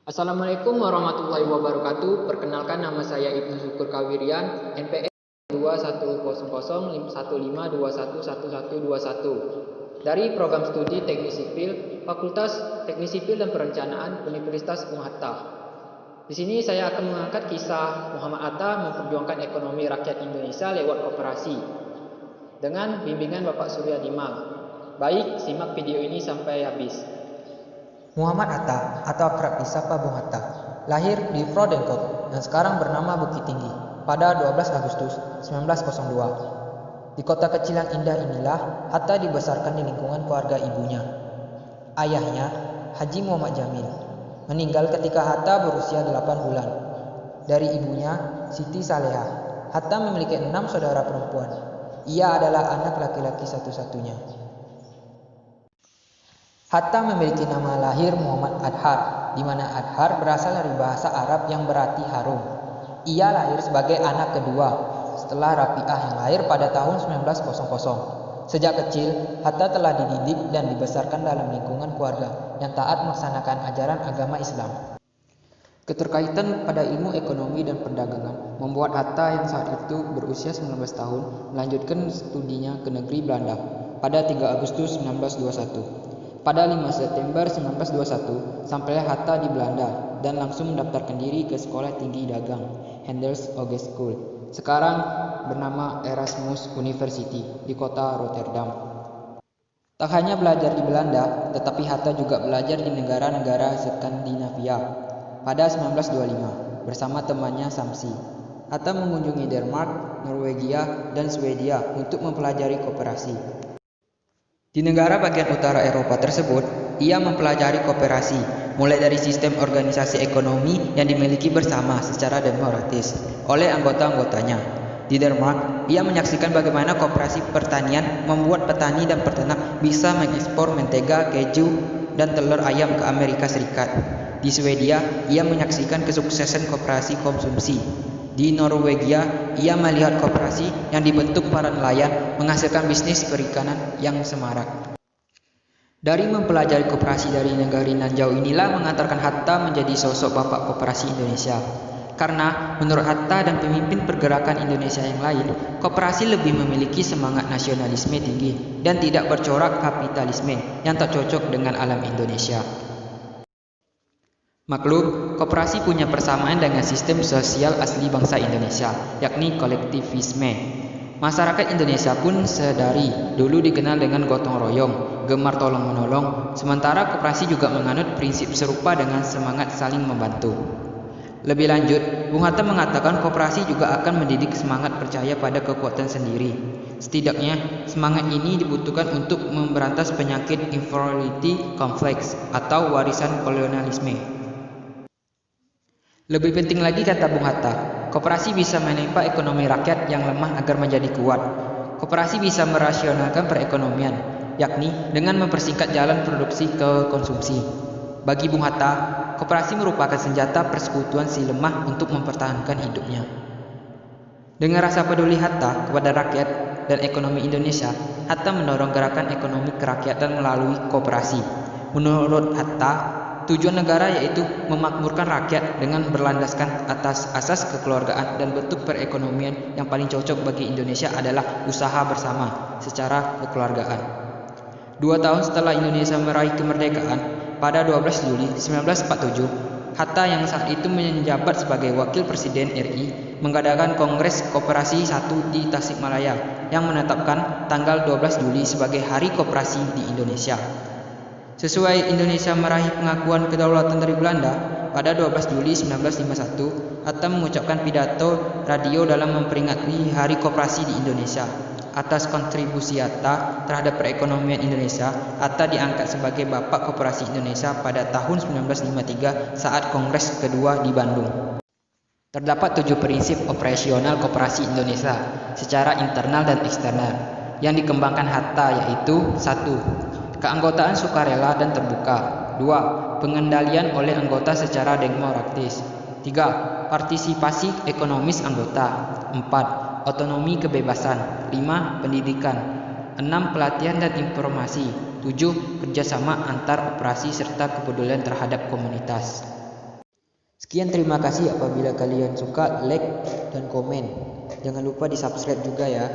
Assalamualaikum warahmatullahi wabarakatuh. Perkenalkan, nama saya Ibnu Syukur Kawirian, NPM 210001521112121 dari Program Studi Teknik Sipil, Fakultas Teknik Sipil dan Perencanaan Universitas Bung Hatta. Di sini saya akan mengangkat kisah Muhammad Hatta memperjuangkan ekonomi rakyat Indonesia lewat koperasi dengan bimbingan Bapak Surya Dimal. Baik, simak video ini sampai habis. Muhammad Hatta atau akrab disapa Bung Hatta lahir di Frodenkop yang sekarang bernama Bukit Tinggi pada 12 Agustus 1902. Di kota kecil yang indah inilah Hatta dibesarkan di lingkungan keluarga ibunya. Ayahnya, Haji Muhammad Jamil, meninggal ketika Hatta berusia 8 bulan. Dari ibunya, Siti Saleha, Hatta memiliki 6 saudara perempuan. Ia adalah anak laki-laki satu-satunya. Hatta memiliki nama lahir Muhammad Adhar, di mana Adhar berasal dari bahasa Arab yang berarti harum. Ia lahir sebagai anak kedua setelah Rafi'ah yang lahir pada tahun 1900. Sejak kecil, Hatta telah dididik dan dibesarkan dalam lingkungan keluarga yang taat melaksanakan ajaran agama Islam. Keterkaitan pada ilmu ekonomi dan perdagangan membuat Hatta yang saat itu berusia 19 tahun melanjutkan studinya ke negeri Belanda pada 3 Agustus 1921. Pada 5 September 1921, sampailah Hatta di Belanda dan langsung mendaftarkan diri ke Sekolah Tinggi Dagang, Handels Hogeschool, sekarang bernama Erasmus University di kota Rotterdam. Tak hanya belajar di Belanda, tetapi Hatta juga belajar di negara-negara Skandinavia. Pada 1925, bersama temannya Samsi, Hatta mengunjungi Denmark, Norwegia, dan Swedia untuk mempelajari koperasi. Di negara bagian utara Eropa tersebut, ia mempelajari koperasi, mulai dari sistem organisasi ekonomi yang dimiliki bersama secara demokratis oleh anggota-anggotanya. Di Denmark, ia menyaksikan bagaimana koperasi pertanian membuat petani dan peternak bisa mengekspor mentega, keju, dan telur ayam ke Amerika Serikat. Di Swedia, ia menyaksikan kesuksesan koperasi konsumsi. Di Norwegia, ia melihat koperasi yang dibentuk para nelayan menghasilkan bisnis perikanan yang semarak. Dari mempelajari koperasi dari negeri nan jauh inilah mengantarkan Hatta menjadi sosok bapak koperasi Indonesia. Karena menurut Hatta dan pemimpin pergerakan Indonesia yang lain, koperasi lebih memiliki semangat nasionalisme tinggi dan tidak bercorak kapitalisme yang tak cocok dengan alam Indonesia. Maklum, koperasi punya persamaan dengan sistem sosial asli bangsa Indonesia, yakni kolektivisme. Masyarakat Indonesia pun sedari dulu dikenal dengan gotong royong, gemar tolong-menolong, sementara koperasi juga menganut prinsip serupa dengan semangat saling membantu. Lebih lanjut, Bung Hatta mengatakan koperasi juga akan mendidik semangat percaya pada kekuatan sendiri. Setidaknya, semangat ini dibutuhkan untuk memberantas penyakit inferiority complex atau warisan kolonialisme. Lebih penting lagi, kata Bung Hatta, koperasi bisa menempa ekonomi rakyat yang lemah agar menjadi kuat. Koperasi bisa merasionalkan perekonomian, yakni dengan mempersingkat jalan produksi ke konsumsi. Bagi Bung Hatta, koperasi merupakan senjata persekutuan si lemah untuk mempertahankan hidupnya. Dengan rasa peduli Hatta kepada rakyat dan ekonomi Indonesia, Hatta mendorong gerakan ekonomi kerakyatan melalui koperasi. Menurut Hatta, tujuan negara yaitu memakmurkan rakyat dengan berlandaskan atas asas kekeluargaan dan bentuk perekonomian yang paling cocok bagi Indonesia adalah usaha bersama secara kekeluargaan. 2 tahun setelah Indonesia meraih kemerdekaan, pada 12 Juli 1947, Hatta yang saat itu menjabat sebagai Wakil Presiden RI mengadakan Kongres Koperasi 1 di Tasikmalaya yang menetapkan tanggal 12 Juli sebagai Hari Koperasi di Indonesia. Sesuai Indonesia meraih pengakuan kedaulatan dari Belanda, pada 12 Juli 1951, Hatta mengucapkan pidato radio dalam memperingati Hari Koperasi di Indonesia. Atas kontribusi Hatta terhadap perekonomian Indonesia, Hatta diangkat sebagai Bapak Koperasi Indonesia pada tahun 1953 saat Kongres kedua di Bandung. Terdapat 7 prinsip operasional koperasi Indonesia secara internal dan eksternal yang dikembangkan Hatta, yaitu 1. Keanggotaan sukarela dan terbuka. 2. Pengendalian oleh anggota secara demokratis. 3. Partisipasi ekonomis anggota. 4. Otonomi kebebasan. 5. Pendidikan. 6. Pelatihan dan informasi. 7. Kerjasama antar operasi serta kepedulian terhadap komunitas. Sekian, terima kasih. Apabila kalian suka, like dan komen. Jangan lupa di subscribe juga ya.